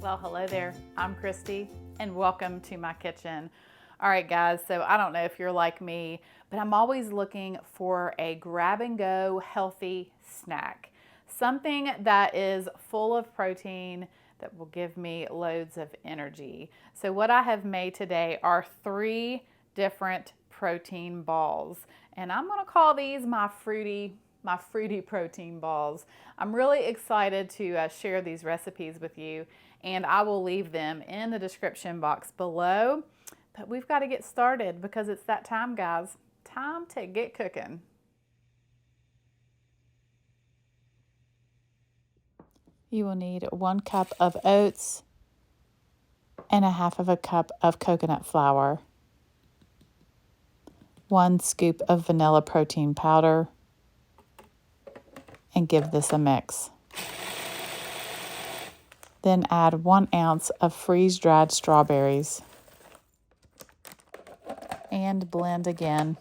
Well, hello there. I'm Christy, and welcome to my kitchen. All right, guys, so I don't know if you're like me, but I'm always looking for a grab-and-go healthy snack. Something that is full of protein that will give me loads of energy. So what I have made today are 3 different protein balls, and I'm gonna call these my fruity protein balls. I'm really excited to share these recipes with you, and I will leave them in the description box below. But we've got to get started because it's that time, guys. Time to get cooking. You will need 1 cup of oats and 1/2 cup of coconut flour, 1 scoop of vanilla protein powder, and give this a mix. Then add 1 ounce of freeze-dried strawberries and blend again.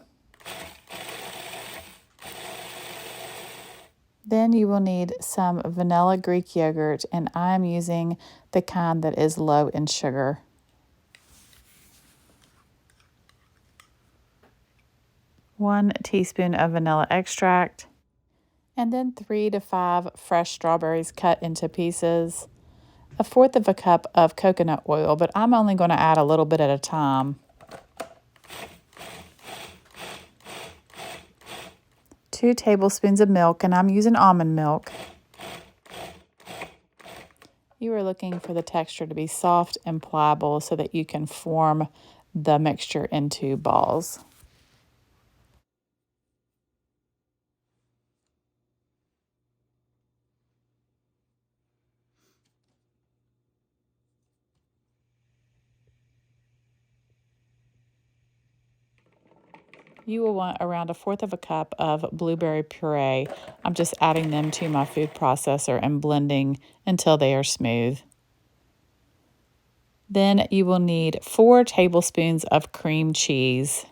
Then you will need some vanilla Greek yogurt, and I'm using the kind that is low in sugar. One teaspoon of vanilla extract, and then 3 to 5 fresh strawberries cut into pieces, 1/4 cup of coconut oil, but I'm only going to add a little bit at a time. 2 tablespoons of milk, and I'm using almond milk. You are looking for the texture to be soft and pliable so that you can form the mixture into balls. You will want around 1/4 cup of blueberry puree. I'm just adding them to my food processor and blending until they are smooth. Then you will need 4 tablespoons of cream cheese.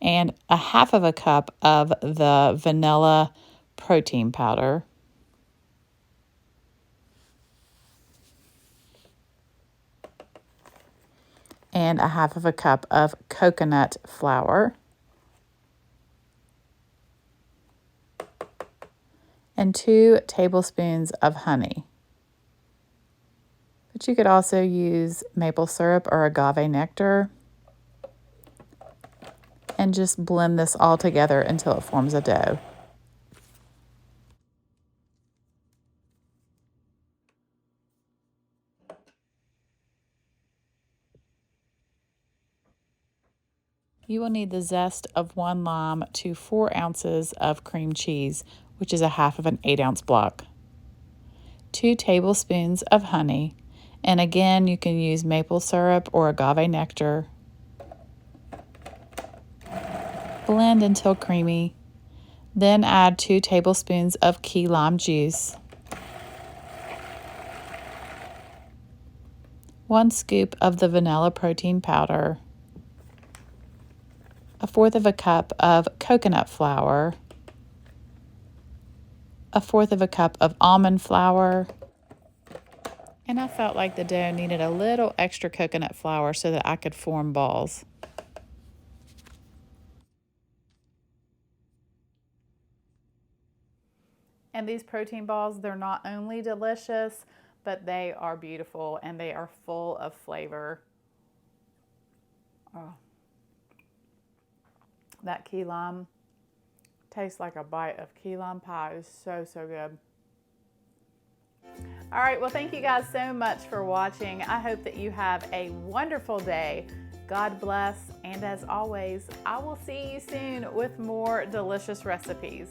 And 1/2 cup of the vanilla protein powder. And 1/2 cup of coconut flour. And 2 tablespoons of honey. But you could also use maple syrup or agave nectar. And just blend this all together until it forms a dough. You will need the zest of 1 lime to 4 ounces of cream cheese, which is 1/2 an 8-ounce block. 2 tablespoons of honey, and again you can use maple syrup or agave nectar. Blend until creamy. Then add 2 tablespoons of key lime juice, 1 scoop of the vanilla protein powder, 1/4 cup of coconut flour, 1/4 cup of almond flour, and I felt like the dough needed a little extra coconut flour so that I could form balls. And these protein balls, they're not only delicious, but they are beautiful and they are full of flavor. Oh. That key lime tastes like a bite of key lime pie. It's so, so good. All right, well, thank you guys so much for watching. I hope that you have a wonderful day. God bless, and as always, I will see you soon with more delicious recipes.